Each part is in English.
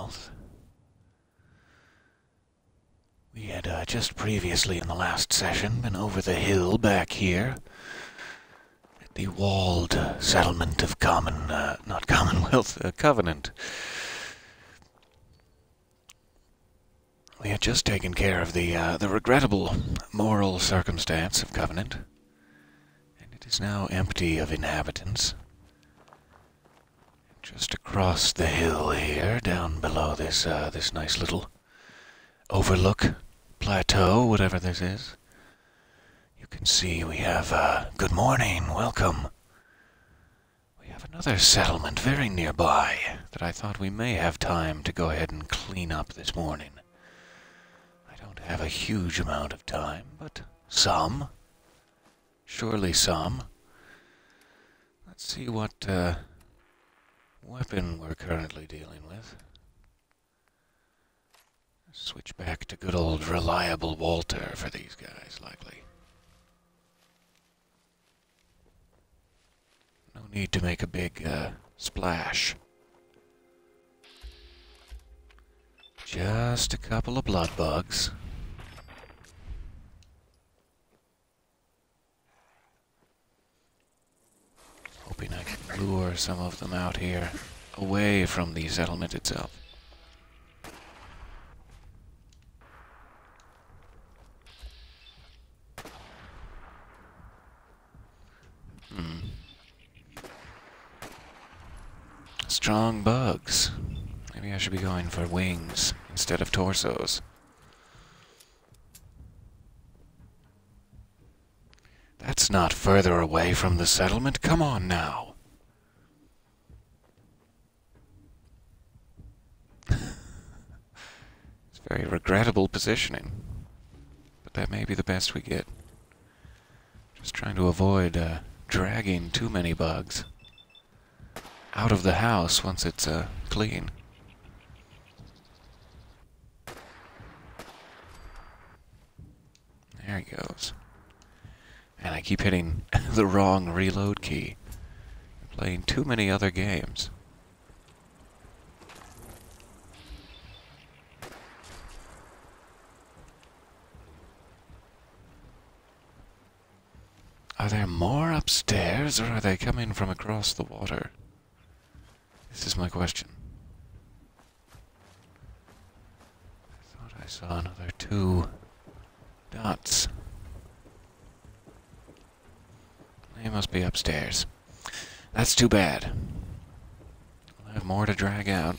Commonwealth. We had just previously in the last session been over the hill back here at the walled settlement of not Commonwealth, Covenant. We had just taken care of the regrettable moral circumstance of Covenant, and it is now empty of inhabitants. Just across the hill here, down below this nice little overlook plateau, whatever this is, you can see we have, good morning, welcome. We have another settlement very nearby that I thought we may have time to go ahead and clean up this morning. I don't have a huge amount of time, but some. Surely some. Let's see what, weapon we're currently dealing with. Switch back to good old reliable Walter for these guys, likely. No need to make a big splash. Just a couple of Bloodbugs. Hoping I can lure some of them out here, away from the settlement itself. Strong bugs. Maybe I should be going for wings instead of torsos. That's not further away from the settlement. Come on now. It's very regrettable positioning. But that may be the best we get. Just trying to avoid dragging too many bugs out of the house once it's clean. There he goes. And I keep hitting the wrong reload key. I'm playing too many other games. Are there more upstairs, or are they coming from across the water? This is my question. I thought I saw another 2 dots. They must be upstairs. That's too bad. I'll have more to drag out.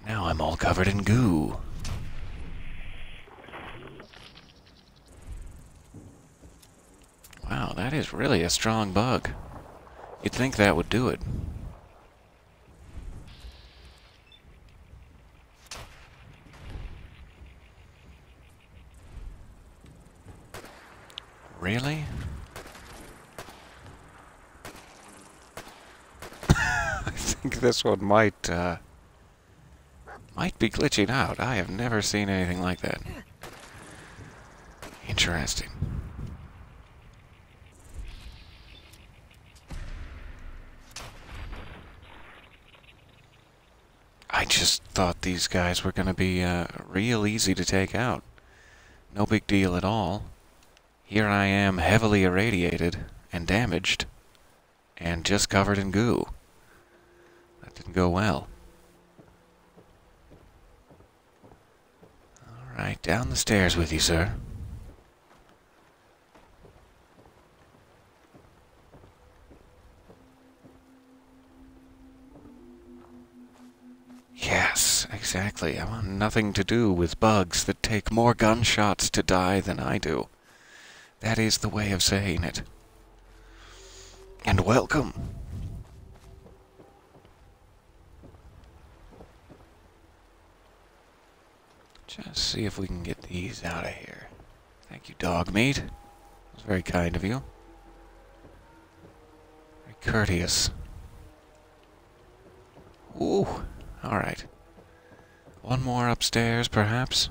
Now I'm all covered in goo. Wow, that is really a strong bug. You'd think that would do it. Really? I think this one might be glitching out. I have never seen anything like that. Interesting. I just thought these guys were going to be real easy to take out. No big deal at all. Here I am, heavily irradiated and damaged, and just covered in goo. That didn't go well. Alright, down the stairs with you, sir. Yes, exactly. I want nothing to do with bugs that take more gunshots to die than I do. That is the way of saying it. And welcome. Just see if we can get these out of here. Thank you, dog meat. It was very kind of you. Very courteous. Ooh, alright. One more upstairs, perhaps.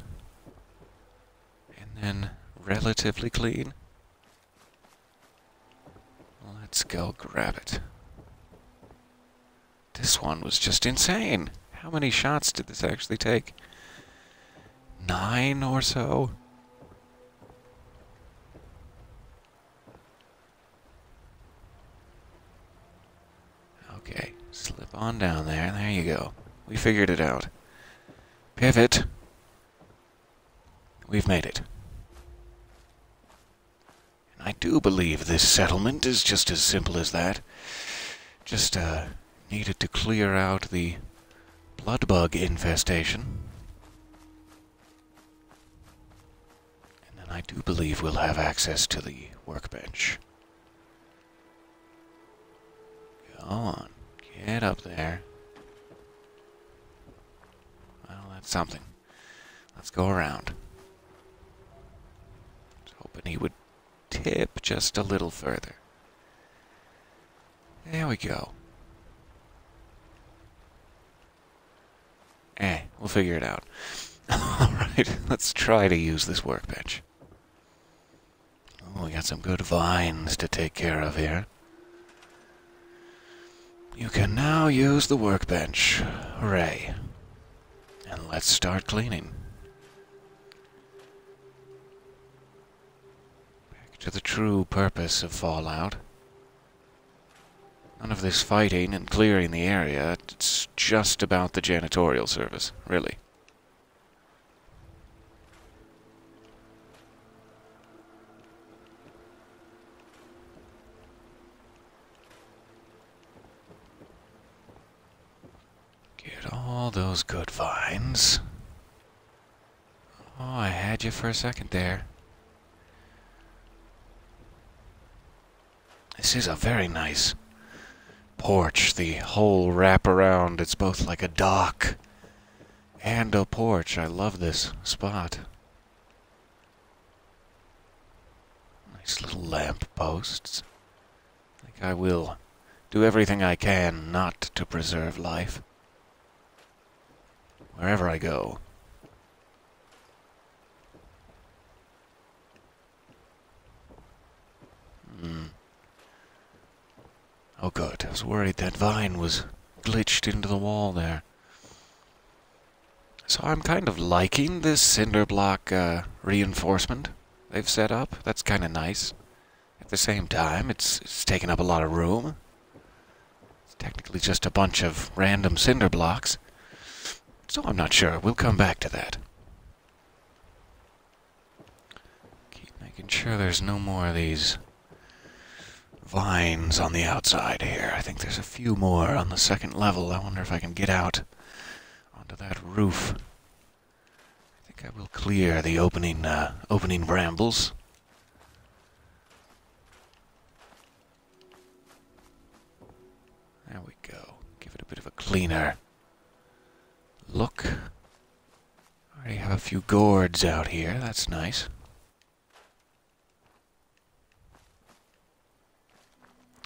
And then relatively clean. Let's go grab it. This one was just insane. How many shots did this actually take? 9 or so? Okay, slip on down there. There you go. We figured it out. Pivot. We've made it. And I do believe this settlement is just as simple as that. Just, needed to clear out the bloodbug infestation. And then I do believe we'll have access to the workbench. Go on. Get up there. Well, that's something. Let's go around. I was hoping he would tip just a little further. There we go. We'll figure it out. Alright, let's try to use this workbench. Oh, we got some good vines to take care of here. You can now use the workbench. Hooray. And let's start cleaning. Back to the true purpose of Fallout. None of this fighting and clearing the area. It's just about the janitorial service, really. Get all those good vines. Oh, I had you for a second there. This is a very nice porch, the whole wraparound. It's both like a dock and a porch. I love this spot. Nice little lamp posts. I think I will do everything I can not to preserve life. Wherever I go. Oh good, I was worried that vine was glitched into the wall there. So I'm kind of liking this cinder block reinforcement they've set up. That's kind of nice. At the same time, it's taking up a lot of room. It's technically just a bunch of random cinder blocks. So I'm not sure. We'll come back to that. Keep making sure there's no more of these vines on the outside here. I think there's a few more on the second level. I wonder if I can get out onto that roof. I think I will clear the opening brambles. There we go. Give it a bit of a cleaner look. Already have a few gourds out here. That's nice.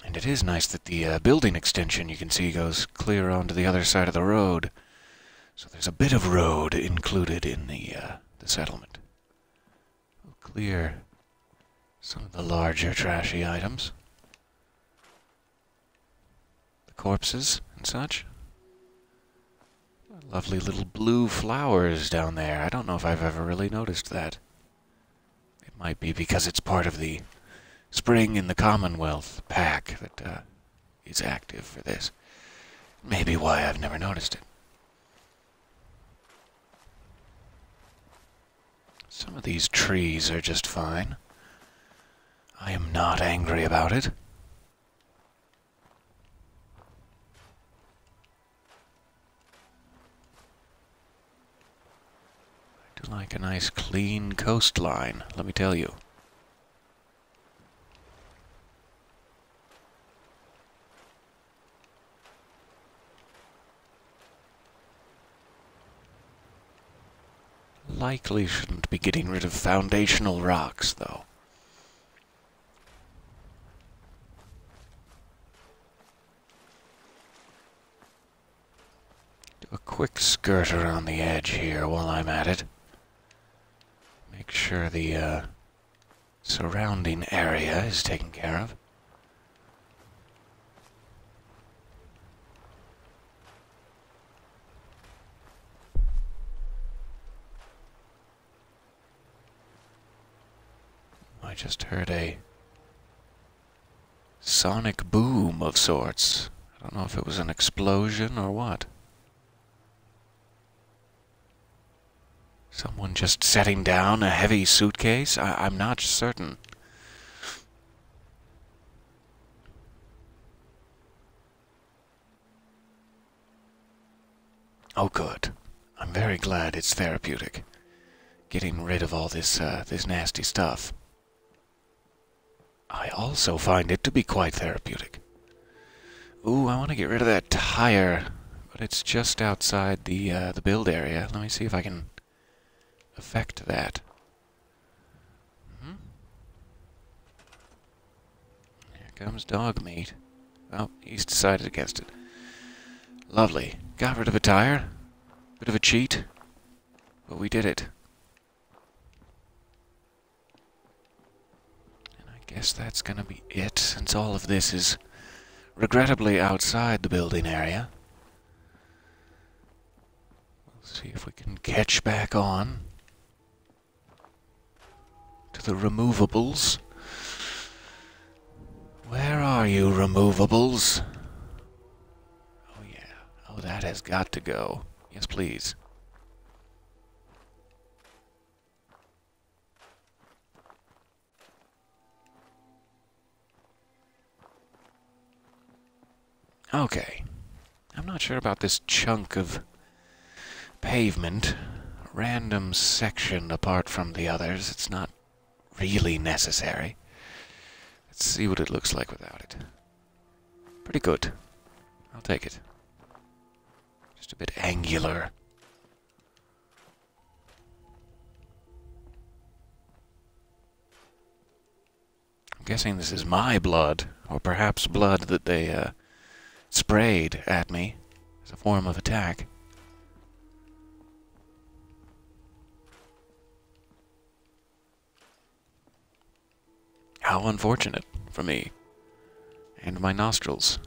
And it is nice that the building extension, you can see, goes clear onto the other side of the road. So there's a bit of road included in the settlement. We'll clear some of the larger trashy items. The corpses and such. Lovely little blue flowers down there. I don't know if I've ever really noticed that. It might be because it's part of the Spring in the Commonwealth pack that is active for this. Maybe why I've never noticed it. Some of these trees are just fine. I am not angry about it. I do like a nice clean coastline, let me tell you. Likely shouldn't be getting rid of foundational rocks, though. Do a quick skirt around the edge here while I'm at it. Make sure the surrounding area is taken care of. I just heard a sonic boom of sorts. I don't know if it was an explosion or what. Someone just setting down a heavy suitcase? I'm not certain. Oh, good. I'm very glad it's therapeutic. Getting rid of all this nasty stuff. I also find it to be quite therapeutic. Ooh, I want to get rid of that tire, but it's just outside the build area. Let me see if I can affect that. Here comes dog meat. Oh, he's decided against it. Lovely. Got rid of a tire. Bit of a cheat, but we did it. And I guess that's gonna be it, since all of this is regrettably outside the building area. We'll see if we can catch back on to the removables. Where are you, removables? Oh yeah. Oh, that has got to go. Yes, please. Okay. I'm not sure about this chunk of pavement. Random section apart from the others. It's not really necessary. Let's see what it looks like without it. Pretty good. I'll take it. Just a bit angular. I'm guessing this is my blood, or perhaps blood that they sprayed at me as a form of attack. How unfortunate for me and my nostrils.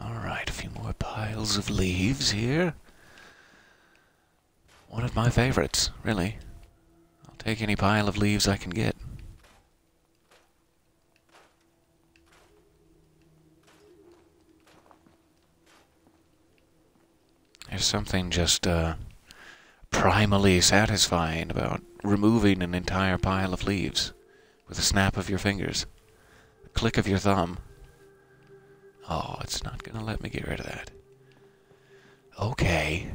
Alright, a few more piles of leaves here. One of my favorites, really. I'll take any pile of leaves I can get. There's something just, primally satisfying about removing an entire pile of leaves with a snap of your fingers, a click of your thumb. Oh, it's not gonna let me get rid of that. Okay.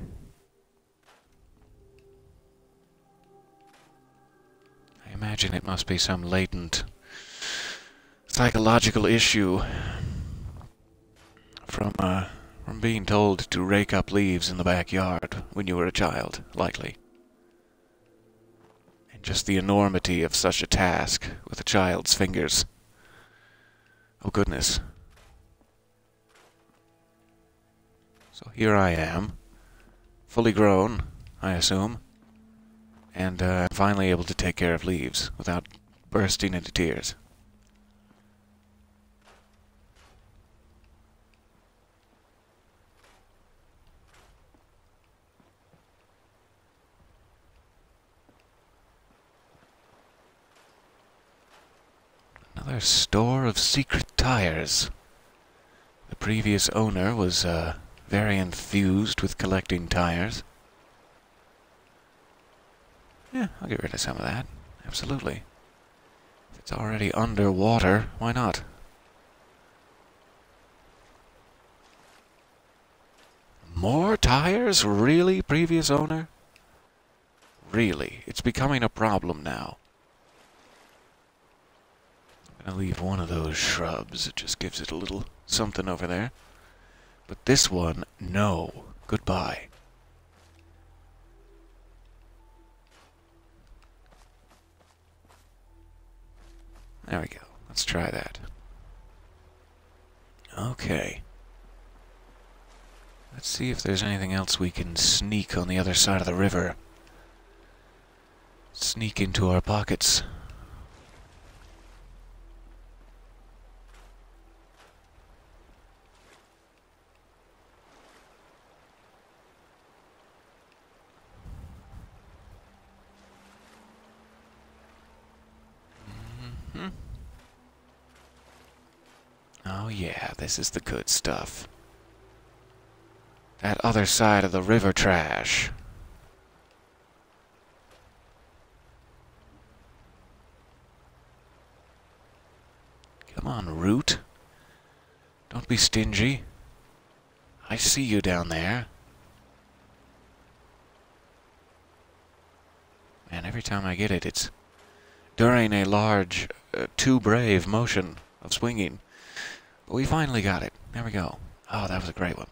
I imagine it must be some latent psychological issue from being told to rake up leaves in the backyard when you were a child, likely. And just the enormity of such a task with a child's fingers. Oh goodness. So here I am, fully grown, I assume, and finally able to take care of leaves without bursting into tears. Another store of secret tires. The previous owner was very enthused with collecting tires. Yeah, I'll get rid of some of that. Absolutely. If it's already underwater, why not? More tires? Really, previous owner? Really? It's becoming a problem now. I'm gonna leave one of those shrubs. It just gives it a little something over there. But this one, no. Goodbye. There we go. Let's try that. Okay. Let's see if there's anything else we can sneak on the other side of the river. Sneak into our pockets. Oh yeah, this is the good stuff. That other side of the river trash. Come on, Root. Don't be stingy. I see you down there. Man, every time I get it, it's during a large, too brave motion of swinging. But we finally got it. There we go. Oh, that was a great one.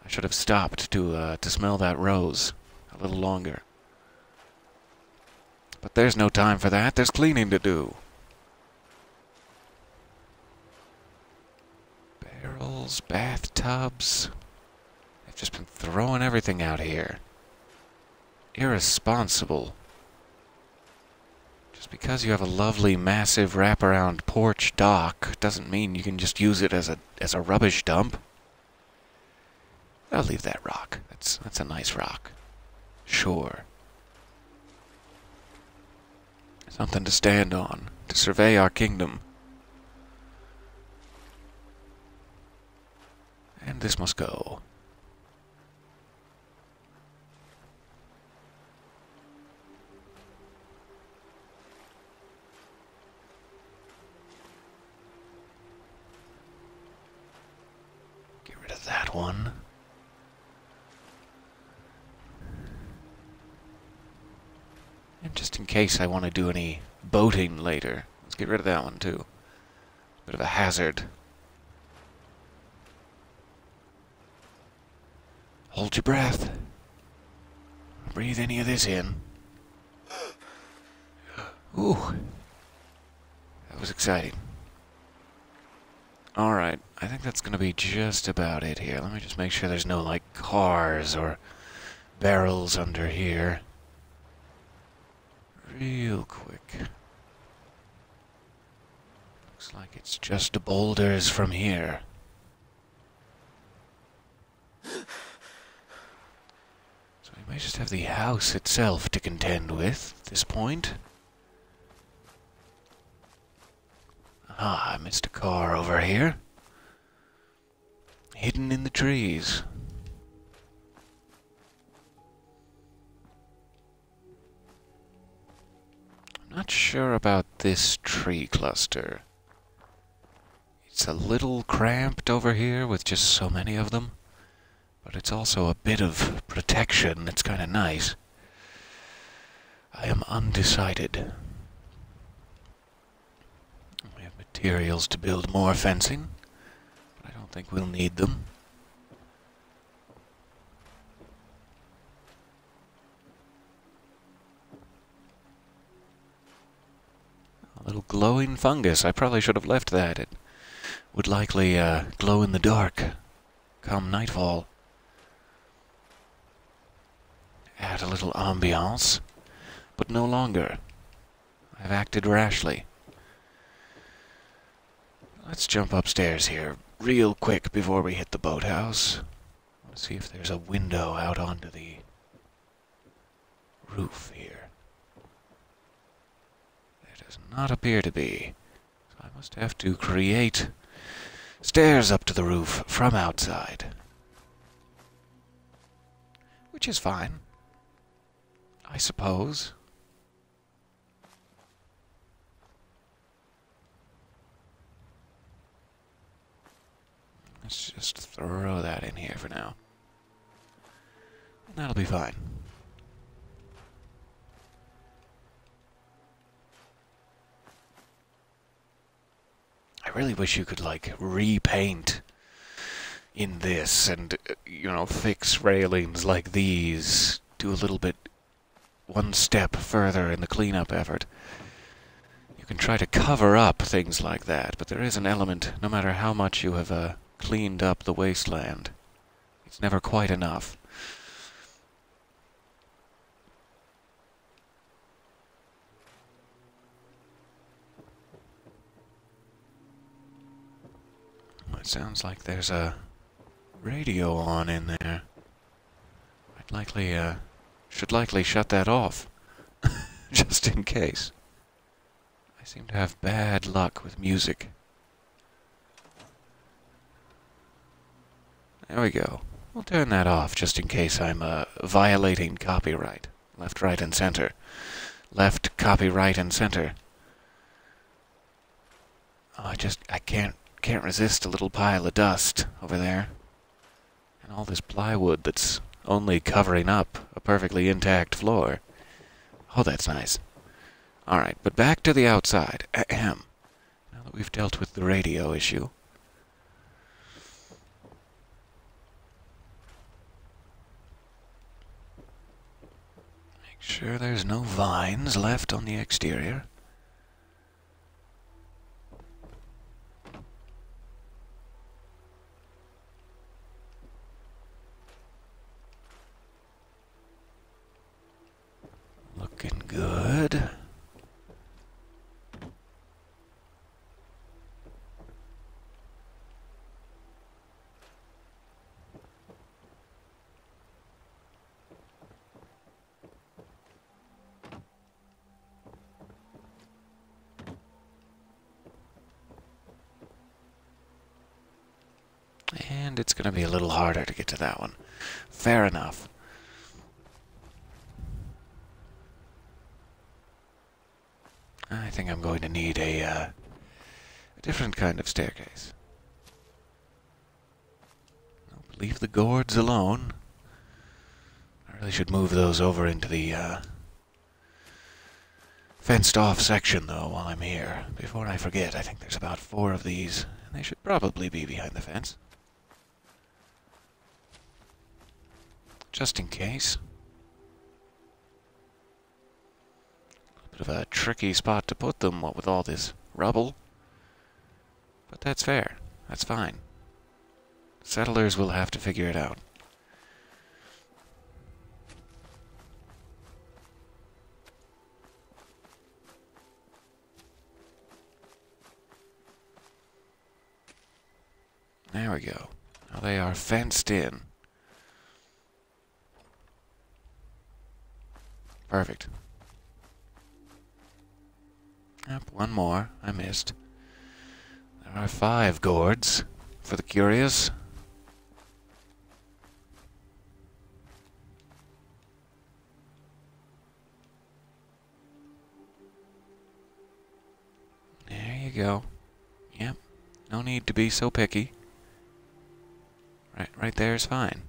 I should have stopped to smell that rose a little longer. But there's no time for that. There's cleaning to do. Barrels, bathtubs. They've just been throwing everything out here. Irresponsible. Just because you have a lovely, massive wraparound porch dock doesn't mean you can just use it as a rubbish dump. I'll leave that rock. That's a nice rock. Sure. Something to stand on, to survey our kingdom. And this must go. Get rid of that one. And just in case I want to do any boating later, let's get rid of that one too. Bit of a hazard. Hold your breath. Breathe any of this in. Ooh. That was exciting. Alright, I think that's gonna be just about it here. Let me just make sure there's no, like, cars or barrels under here. Real quick. Looks like it's just boulders from here. So we may just have the house itself to contend with at this point. Ah, I missed a car over here. Hidden in the trees. I'm not sure about this tree cluster. It's a little cramped over here with just so many of them. But it's also a bit of protection that's kind of nice. I am undecided. We have materials to build more fencing, but I don't think we'll need them. A little glowing fungus. I probably should have left that. It would likely glow in the dark come nightfall. Add a little ambiance, but no longer. I've acted rashly. Let's jump upstairs here real quick before we hit the boathouse. Let's see if there's a window out onto the roof here. There does not appear to be. So I must have to create stairs up to the roof from outside. Which is fine, I suppose. Let's just throw that in here for now. And that'll be fine. I really wish you could, like, repaint in this and, you know, fix railings like these. Do a little bit, one step further in the cleanup effort. You can try to cover up things like that, but there is an element, no matter how much you have cleaned up the wasteland, it's never quite enough. It sounds like there's a radio on in there. Should likely shut that off, just in case. I seem to have bad luck with music. There we go. We'll turn that off just in case I'm violating copyright. Left, right, and center. Left, copyright, and center. Oh, I can't resist a little pile of dust over there. And all this plywood that's only covering up a perfectly intact floor. Oh, that's nice. Alright, but back to the outside. Ahem. Now that we've dealt with the radio issue. Make sure there's no vines left on the exterior. Looking good. And it's going to be a little harder to get to that one. Fair enough. I think I'm going to need a different kind of staircase. Nope, leave the gourds alone. I really should move those over into the fenced-off section, though, while I'm here. Before I forget, I think there's about 4 of these, and they should probably be behind the fence. Just in case. A bit of a tricky spot to put them, what with all this rubble. But that's fair. That's fine. Settlers will have to figure it out. There we go. Now they are fenced in. Perfect. Yep, one more. I missed. There are 5 gourds for the curious. There you go. Yep. No need to be so picky. Right there is fine.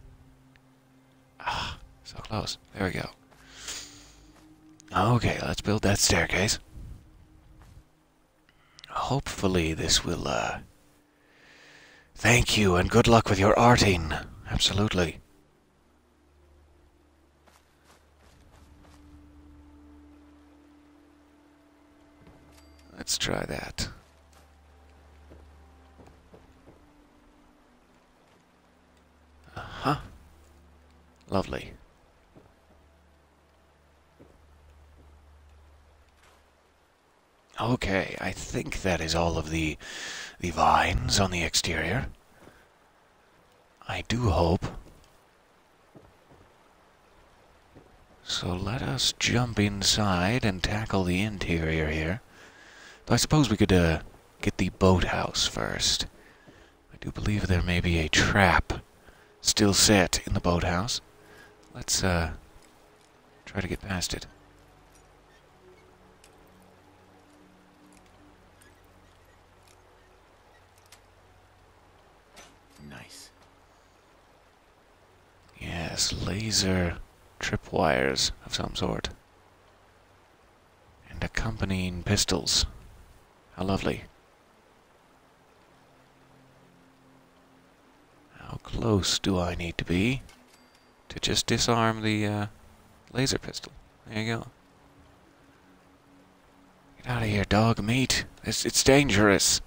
Ah, so close. There we go. Okay, let's build that staircase. Hopefully this will, Thank you, and good luck with your arting. Absolutely. Let's try that. Uh-huh. Lovely. Okay, I think that is all of the vines on the exterior. I do hope. So let us jump inside and tackle the interior here. Though I suppose we could get the boathouse first. I do believe there may be a trap still set in the boathouse. Let's try to get past it. Nice. Yes, laser tripwires of some sort. And accompanying pistols. How lovely. How close do I need to be to just disarm the laser pistol? There you go. Get out of here, dog meat. It's dangerous.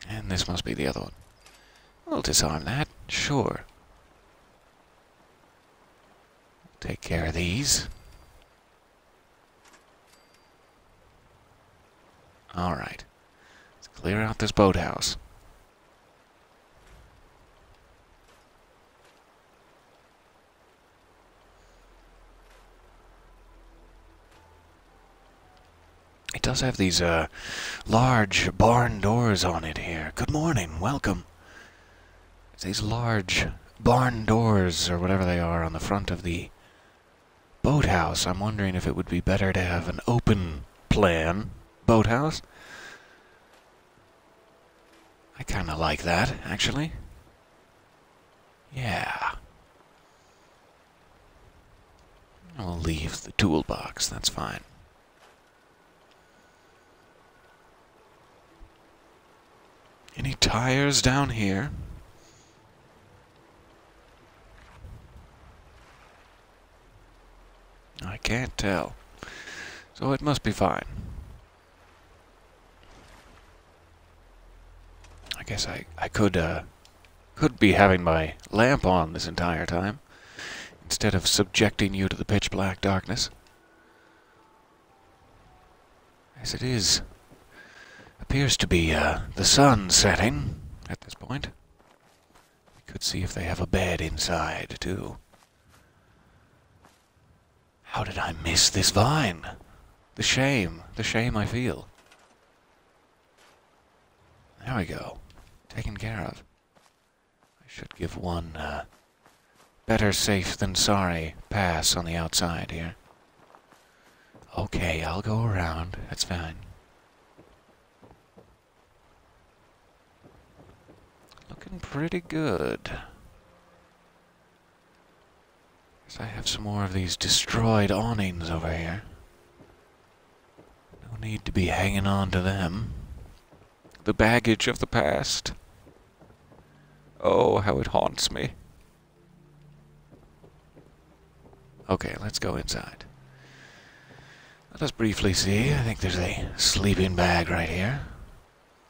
And this must be the other one. We'll disarm that, sure. Take care of these. Alright. Let's clear out this boathouse. does have these, large barn doors on it here. Good morning, welcome. These large barn doors, or whatever they are, on the front of the boathouse. I'm wondering if it would be better to have an open plan boathouse. I kind of like that, actually. Yeah. I'll leave the toolbox, that's fine. Any tires down here? I can't tell. So it must be fine. I guess I could be having my lamp on this entire time, instead of subjecting you to the pitch black darkness. As it is, appears to be the sun setting at this point. We could see if they have a bed inside, too. How did I miss this vine? The shame I feel. There we go. Taken care of. I should give one, better safe than sorry pass on the outside here. Okay, I'll go around. That's fine. Looking pretty good. Guess I have some more of these destroyed awnings over here. No need to be hanging on to them. The baggage of the past. Oh, how it haunts me. Okay, let's go inside. Let us briefly see. I think there's a sleeping bag right here.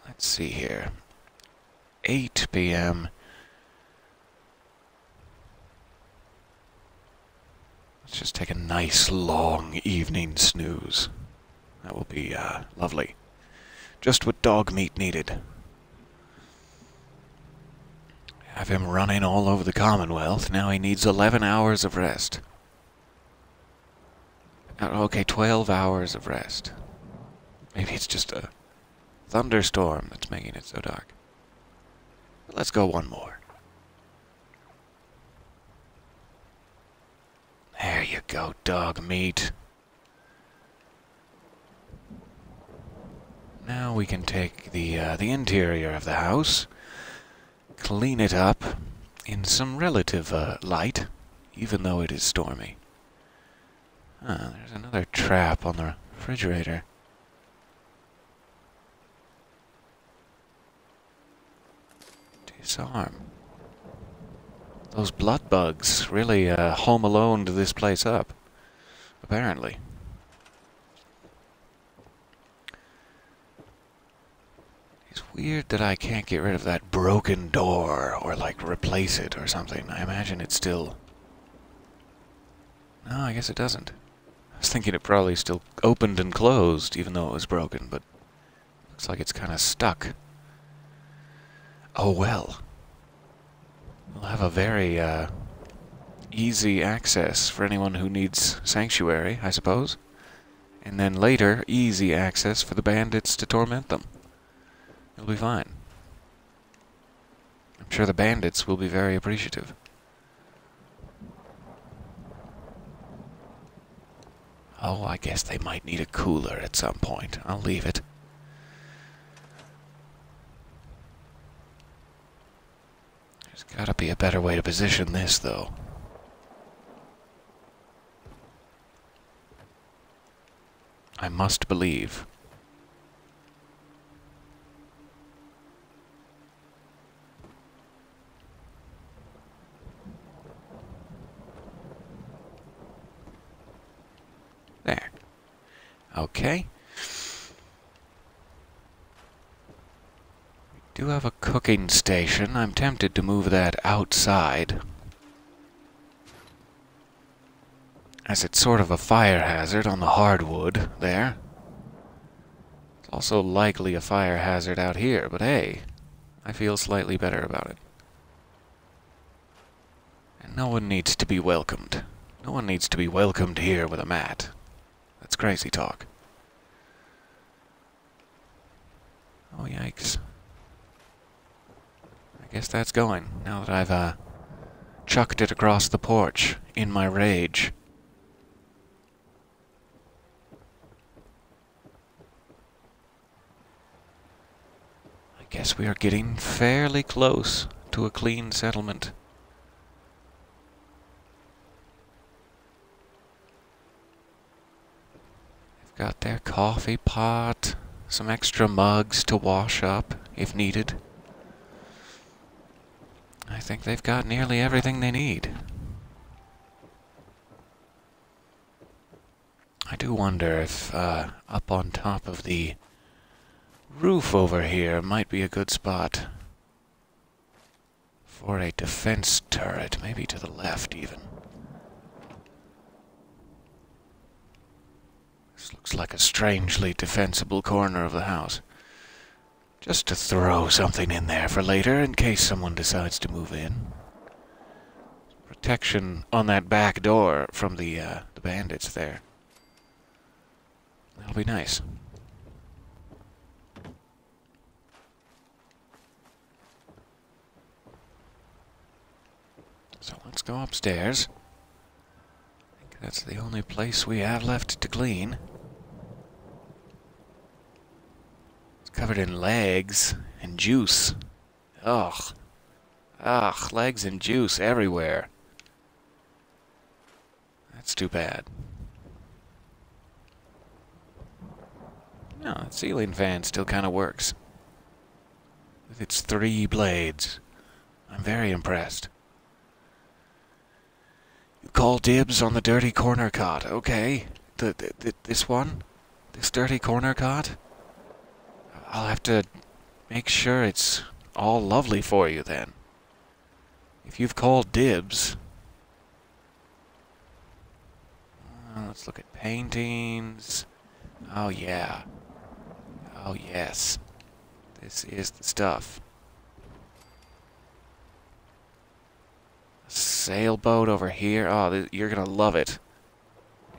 Let's see here. 8 p.m. Let's just take a nice long evening snooze. That will be lovely. Just what dog meat needed. Have him running all over the Commonwealth. Now he needs 11 hours of rest. Okay, 12 hours of rest. Maybe it's just a thunderstorm that's making it so dark. But let's go one more. There you go, dog meat. Now we can take the interior of the house, clean it up in some relative light, even though it is stormy. There's another trap on the refrigerator. Disarm. Those Bloodbugs really home alone to this place up, apparently. It's weird that I can't get rid of that broken door, or like replace it or something. I imagine it's still... No, I guess it doesn't. I was thinking it probably still opened and closed, even though it was broken, but looks like it's kind of stuck. Oh well. We'll have a very easy access for anyone who needs sanctuary, I suppose. And then later, easy access for the bandits to torment them. It'll be fine. I'm sure the bandits will be very appreciative. Oh, I guess they might need a cooler at some point. I'll leave it. There's gotta be a better way to position this, though. I must believe. There. Okay. We do have a cooking station. I'm tempted to move that outside, as it's sort of a fire hazard on the hardwood there. It's also likely a fire hazard out here, but hey, I feel slightly better about it. And no one needs to be welcomed. No one needs to be welcomed here with a mat. That's crazy talk. Oh, yikes. I guess that's going, now that I've, chucked it across the porch in my rage. I guess we are getting fairly close to a clean settlement. They've got their coffee pot, some extra mugs to wash up if needed. I think they've got nearly everything they need. I do wonder if up on top of the roof over here might be a good spot for a defense turret, maybe to the left even. This looks like a strangely defensible corner of the house. Just to throw something in there for later in case someone decides to move in. Protection on that back door from the bandits there. That'll be nice. So let's go upstairs. I think that's the only place we have left to clean. It's covered in legs and juice. Ugh. Ugh, legs and juice everywhere. That's too bad. No, the ceiling fan still kind of works. With its 3 blades. I'm very impressed. You call dibs on the dirty corner cot, okay? This one? This dirty corner cot? I'll have to make sure it's all lovely for you then. If you've called dibs... let's look at paintings. Oh yeah. Oh yes. This is the stuff. A sailboat over here. Oh, you're gonna love it.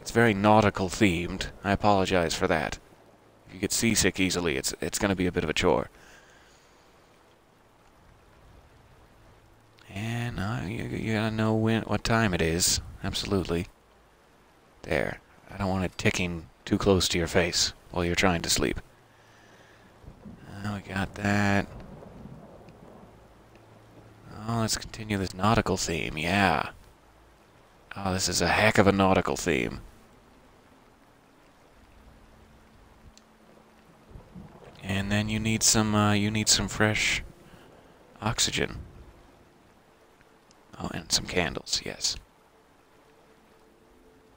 It's very nautical themed. I apologize for that. If you get seasick easily, it's gonna be a bit of a chore. And you gotta know what time it is. Absolutely. There. I don't want it ticking too close to your face while you're trying to sleep. We got that. Oh, let's continue this nautical theme. Yeah. Oh, this is a heck of a nautical theme. And then you need some fresh oxygen. Oh, and some candles, yes.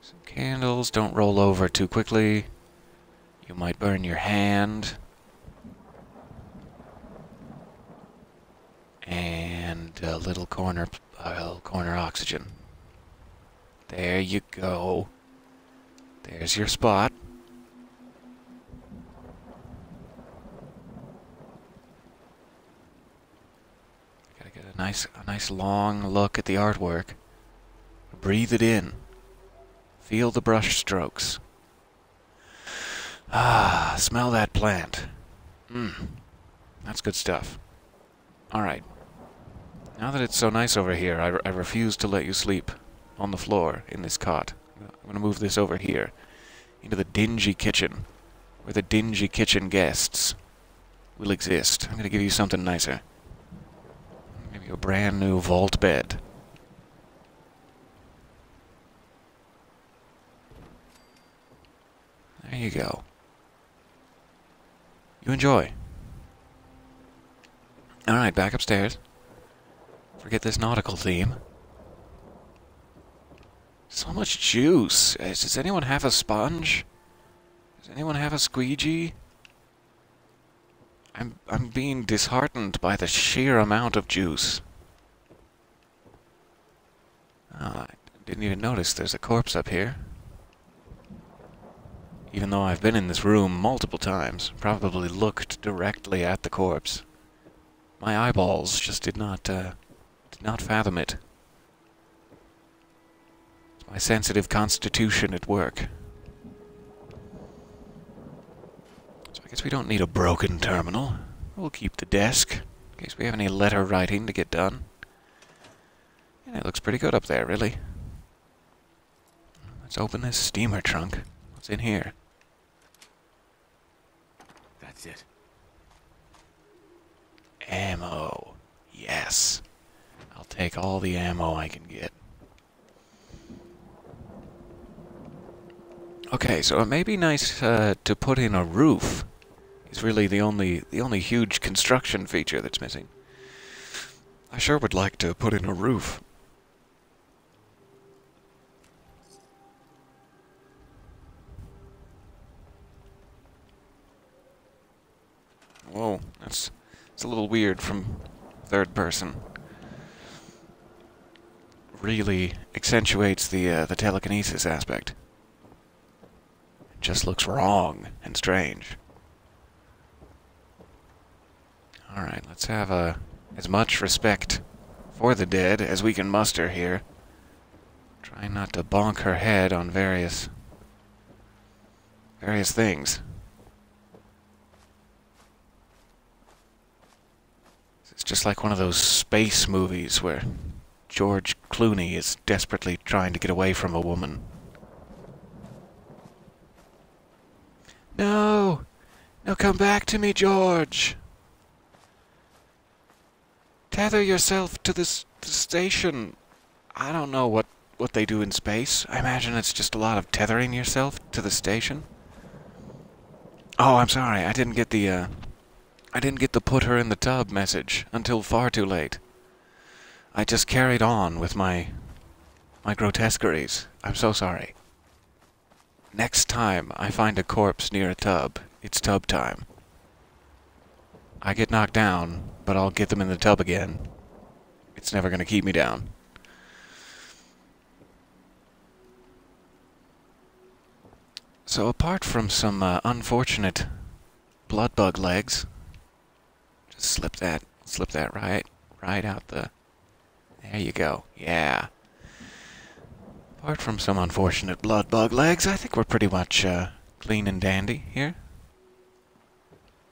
Some candles, don't roll over too quickly. You might burn your hand. And a little corner oxygen. There you go. There's your spot. Gotta get a nice long look at the artwork. Breathe it in. Feel the brush strokes. Ah, smell that plant. That's good stuff. Alright. Now that it's so nice over here, I refuse to let you sleep on the floor in this cot. I'm going to move this over here into the dingy kitchen, where the dingy kitchen guests will exist. I'm going to give you something nicer. I'm going to give you a brand new vault bed. There you go. You enjoy. Alright, back upstairs. Forget this nautical theme. So much juice. Does anyone have a sponge? Does anyone have a squeegee? I'm being disheartened by the sheer amount of juice. Oh, I didn't even notice there's a corpse up here. Even though I've been in this room multiple times, probably looked directly at the corpse. My eyeballs just did not fathom it. It's my sensitive constitution at work. So I guess we don't need a broken terminal. We'll keep the desk in case we have any letter writing to get done. And it looks pretty good up there, really. Let's open this steamer trunk. What's in here? That's it. Ammo. Yes. I'll take all the ammo I can get. Okay, so it may be nice to put in a roof. It's really the only huge construction feature that's missing. I sure would like to put in a roof. Whoa, it's a little weird from third person. Really accentuates the telekinesis aspect. It just looks wrong and strange. All right, let's have as much respect for the dead as we can muster here. Try not to bonk her head on various things. It's just like one of those space movies where George Clooney is desperately trying to get away from a woman. No! No, come back to me, George! Tether yourself to this station. I don't know what they do in space. I imagine it's just a lot of tethering yourself to the station. Oh, I'm sorry. I didn't get the put her in the tub message until far too late. I just carried on with my grotesqueries. I'm so sorry. Next time I find a corpse near a tub, it's tub time. I get knocked down, but I'll get them in the tub again. It's never going to keep me down. So apart from some unfortunate bloodbug legs, just slip that right out the... There you go. Yeah. Apart from some unfortunate bloodbug legs, I think we're pretty much clean and dandy here.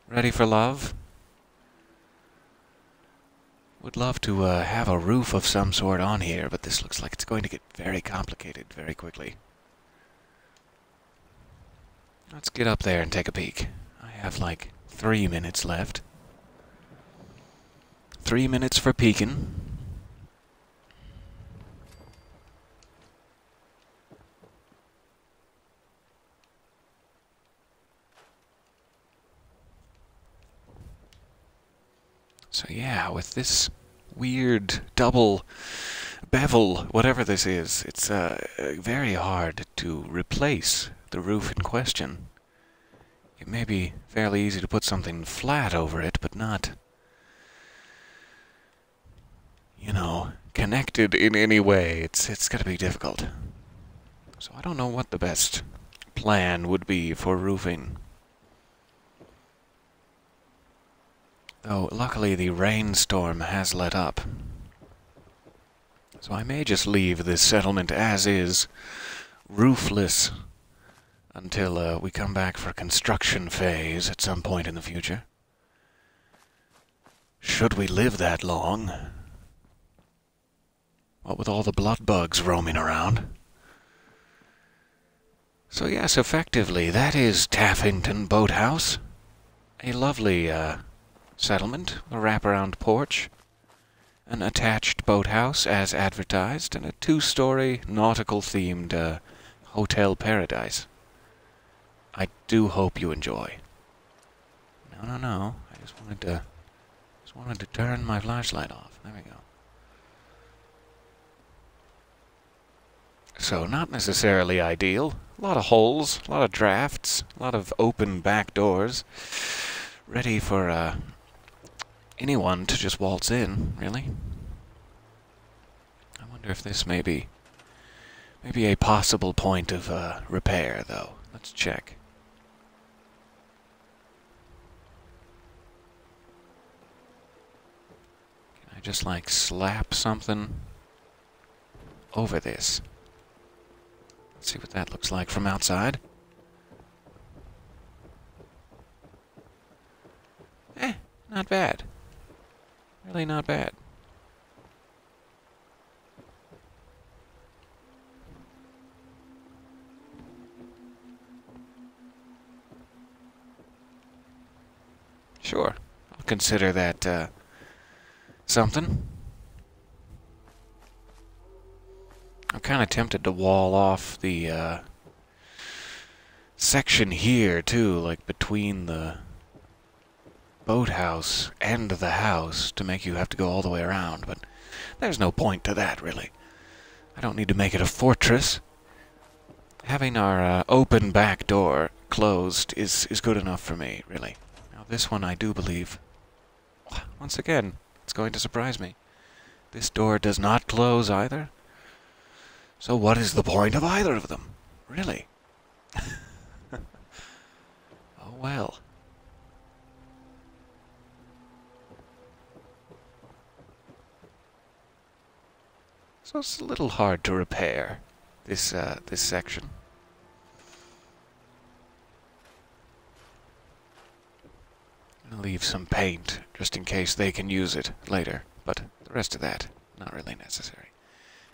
Ready for love? Would love to have a roof of some sort on here, but this looks like it's going to get very complicated very quickly. Let's get up there and take a peek. I have like 3 minutes left. 3 minutes for peeking. So yeah, with this weird double bevel, whatever this is, it's very hard to replace the roof in question. It may be fairly easy to put something flat over it, but not, you know, connected in any way. It's going to be difficult. So I don't know what the best plan would be for roofing. Though, luckily, the rainstorm has let up. So I may just leave this settlement as is, roofless, until we come back for construction phase at some point in the future. Should we live that long? What with all the bloodbugs roaming around. So yes, effectively, that is Taffington Boathouse. A lovely, settlement, a wraparound porch, an attached boathouse as advertised, and a 2-story nautical-themed hotel paradise. I do hope you enjoy. No. I just wanted to turn my flashlight off. There we go. So not necessarily ideal. A lot of holes, a lot of drafts, a lot of open back doors, ready for anyone to just waltz in, really. I wonder if this may be a possible point of repair, though. Let's check. Can I just, like, slap something over this? Let's see what that looks like from outside. Not bad. Really not bad. Sure. I'll consider that, something. I'm kind of tempted to wall off the, section here, too, like between the boathouse and the house, to make you have to go all the way around, but there's no point to that, really. I don't need to make it a fortress. Having our open back door closed is good enough for me, really. Now, this one I do believe, once again, it's going to surprise me. This door does not close either. So what is the point of either of them, really? Oh, well. So it's a little hard to repair this this section. I'll leave some paint just in case they can use it later, but the rest of that, not really necessary.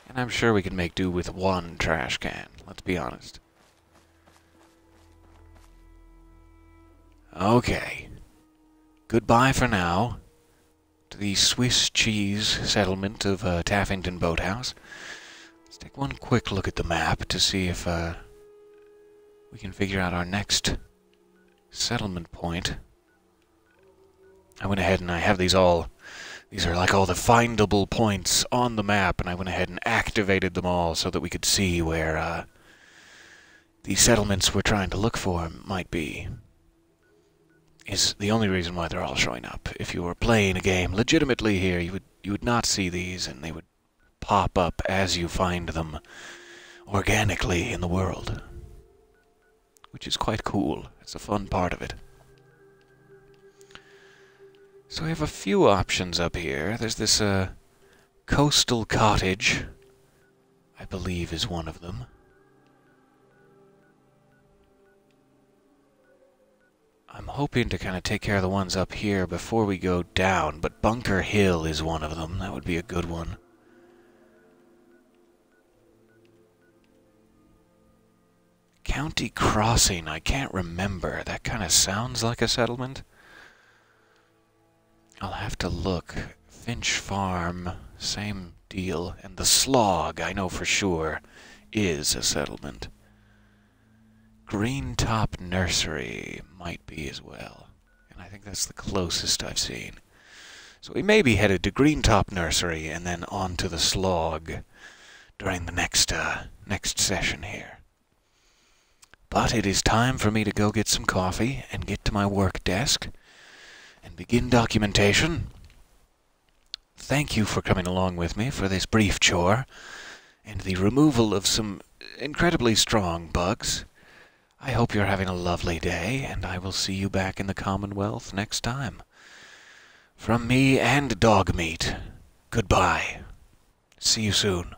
And I'm sure we can make do with one trash can, let's be honest. Okay. Goodbye for now to the Swiss cheese settlement of Taffington Boathouse. Let's take one quick look at the map to see if we can figure out our next settlement point. I went ahead and I have these are like all the findable points on the map, and I went ahead and activated them all so that we could see where the settlements we're trying to look for might be. Is the only reason why they're all showing up. If you were playing a game legitimately here, you would not see these, and they would pop up as you find them organically in the world, which is quite cool. It's a fun part of it. So we have a few options up here. There's this coastal cottage, I believe is one of them. I'm hoping to kind of take care of the ones up here before we go down, but Bunker Hill is one of them. That would be a good one. County Crossing, I can't remember. That kind of sounds like a settlement. I'll have to look. Finch Farm, same deal. And the Slog, I know for sure, is a settlement. Green Top Nursery might be as well, and I think that's the closest I've seen. So we may be headed to Green Top Nursery and then on to the Slog during the next session here. But it is time for me to go get some coffee and get to my work desk and begin documentation. Thank you for coming along with me for this brief chore and the removal of some incredibly strong bugs. I hope you're having a lovely day, and I will see you back in the Commonwealth next time. From me and Dog Meat, goodbye. See you soon.